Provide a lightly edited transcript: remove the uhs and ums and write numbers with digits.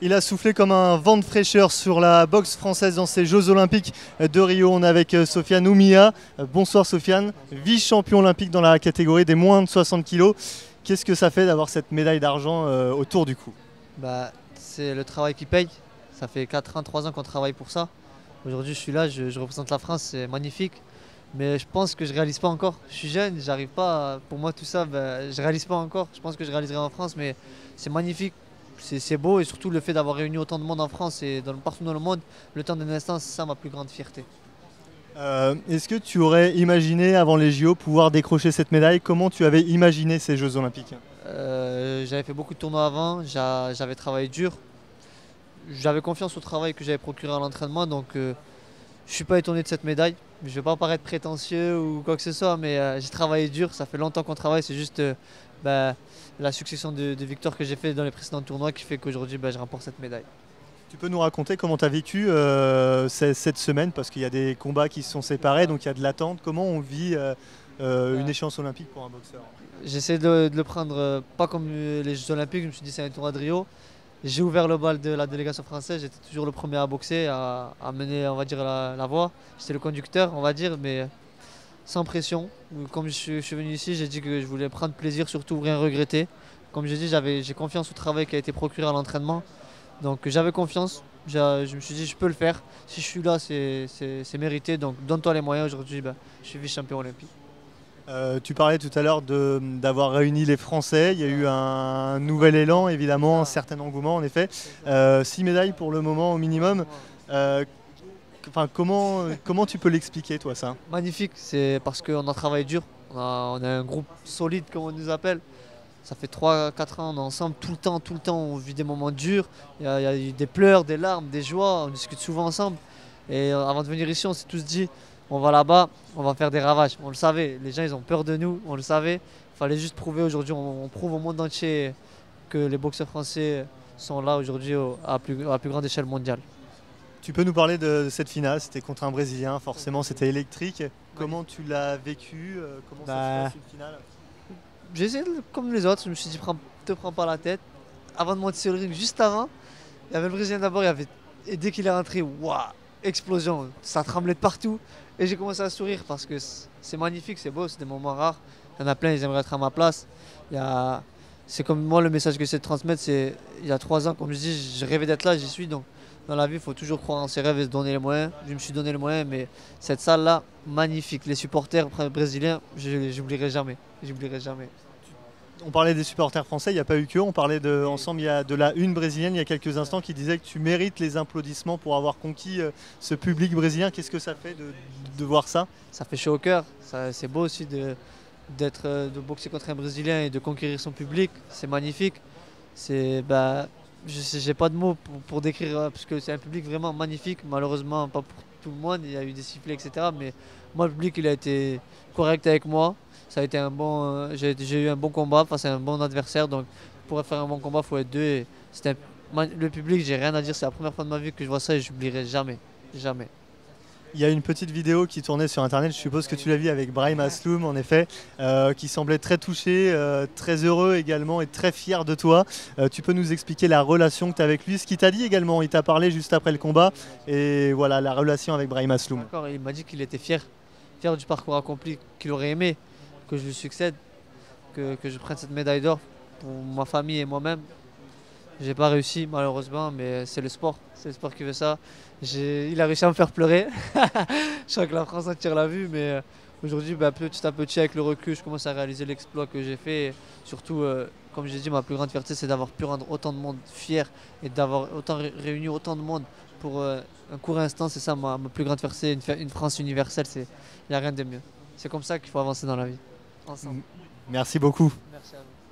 Il a soufflé comme un vent de fraîcheur sur la boxe française dans ces Jeux Olympiques de Rio. On est avec Sofiane Oumia. Bonsoir Sofiane, vice-champion olympique dans la catégorie des moins de 60 kg. Qu'est-ce que ça fait d'avoir cette médaille d'argent autour du cou? C'est le travail qui paye. Ça fait 4 ans, 3 ans qu'on travaille pour ça. Aujourd'hui je suis là, je représente la France, c'est magnifique. Mais je pense que je réalise pas encore. Je suis jeune, j'arrive pas. Pour moi tout ça, je réalise pas encore. Je pense que je réaliserai en France, mais c'est magnifique. C'est beau et surtout le fait d'avoir réuni autant de monde en France et partout dans le monde, le temps d'un instant, c'est ça ma plus grande fierté. Est-ce que tu aurais imaginé avant les JO pouvoir décrocher cette médaille? Comment tu avais imaginé ces Jeux Olympiques? J'avais fait beaucoup de tournois avant, j'avais travaillé dur. J'avais confiance au travail que j'avais procuré à l'entraînement, donc je ne suis pas étonné de cette médaille. Je ne vais pas paraître prétentieux ou quoi que ce soit, mais j'ai travaillé dur, ça fait longtemps qu'on travaille, c'est juste la succession de victoires que j'ai fait dans les précédents tournois qui fait qu'aujourd'hui je remporte cette médaille. Tu peux nous raconter comment tu as vécu cette semaine, parce qu'il y a des combats qui se sont séparés, donc il y a de l'attente. Comment on vit une échéance olympique pour un boxeur? J'essaie de le prendre pas comme les Jeux Olympiques, je me suis dit c'est un tournoi de Rio. J'ai ouvert le bal de la délégation française, j'étais toujours le premier à boxer, à mener on va dire, la voie. J'étais le conducteur on va dire, mais sans pression. Comme je suis venu ici, j'ai dit que je voulais prendre plaisir, surtout rien regretter. Comme j'ai dit, j'ai confiance au travail qui a été procuré à l'entraînement. Donc j'avais confiance, je me suis dit je peux le faire. Si je suis là, c'est mérité, donc donne-toi les moyens. Aujourd'hui, je suis vice-champion olympique. Tu parlais tout à l'heure d'avoir réuni les Français. Il y a eu un nouvel élan, évidemment, un certain engouement, en effet. 6 médailles pour le moment au minimum. Comment tu peux l'expliquer, toi, ça? Magnifique, c'est parce qu'on a travaillé dur. On a un groupe solide, comme on nous appelle. Ça fait 3-4 ans, on est ensemble tout le temps, on vit des moments durs. Il y a eu des pleurs, des larmes, des joies, on discute souvent ensemble. Et avant de venir ici, on s'est tous dit, on va là-bas, on va faire des ravages. On le savait, les gens ils ont peur de nous, on le savait. Il fallait juste prouver aujourd'hui, on prouve au monde entier que les boxeurs français sont là aujourd'hui à la plus grande échelle mondiale. Tu peux nous parler de cette finale? C'était contre un Brésilien, forcément c'était électrique. Comment tu l'as vécu? Comment ça se passe une finale? J'ai essayé comme les autres, je me suis dit te prends pas la tête. Avant de monter sur le ring, juste avant, il y avait le Brésilien d'abord, et dès qu'il est rentré, waouh, explosion, ça tremblait de partout. Et j'ai commencé à sourire parce que c'est magnifique, c'est beau, c'est des moments rares. Il y en a plein, ils aimeraient être à ma place. C'est comme moi, le message que j'essaie de transmettre, c'est il y a 3 ans, comme je dis, je rêvais d'être là, j'y suis. Donc dans la vie, il faut toujours croire en ses rêves et se donner les moyens. Je me suis donné les moyens, mais cette salle-là, magnifique. Les supporters brésiliens, j'oublierai jamais. J'oublierai jamais. On parlait des supporters français, il n'y a pas eu que. On parlait ensemble il y a de la une brésilienne il y a quelques instants qui disait que tu mérites les applaudissements pour avoir conquis ce public brésilien. Qu'est-ce que ça fait de voir ça? Ça fait chaud au cœur. C'est beau aussi de boxer contre un Brésilien et de conquérir son public. C'est magnifique. J'ai pas de mots pour décrire parce que c'est un public vraiment magnifique. Malheureusement, pas pour tout le monde. Il y a eu des sifflets, etc. Mais moi, le public, il a été correct avec moi. Ça a été j'ai eu un bon combat face à un bon adversaire. Donc, pour faire un bon combat, il faut être deux. Le public, j'ai rien à dire. C'est la première fois de ma vie que je vois ça et je n'oublierai jamais. Jamais. Il y a une petite vidéo qui tournait sur internet, je suppose que tu l'as vu, avec Brahim Asloum en effet, qui semblait très touché, très heureux également et très fier de toi. Tu peux nous expliquer la relation que tu as avec lui, ce qu'il t'a dit également? Il t'a parlé juste après le combat et voilà la relation avec Brahim Asloum. D'accord, il m'a dit qu'il était fier du parcours accompli, qu'il aurait aimé que je lui succède, que je prenne cette médaille d'or pour ma famille et moi-même. J'ai pas réussi malheureusement, mais c'est le sport qui veut ça. Il a réussi à me faire pleurer. Je crois que la France entière l'a vu, mais aujourd'hui, petit à petit, avec le recul, je commence à réaliser l'exploit que j'ai fait. Et surtout, comme j'ai dit, ma plus grande fierté, c'est d'avoir pu rendre autant de monde fier et d'avoir réuni autant de monde pour un court instant. C'est ça ma plus grande fierté, une France universelle. Il n'y a rien de mieux. C'est comme ça qu'il faut avancer dans la vie, ensemble. Merci beaucoup. Merci à vous.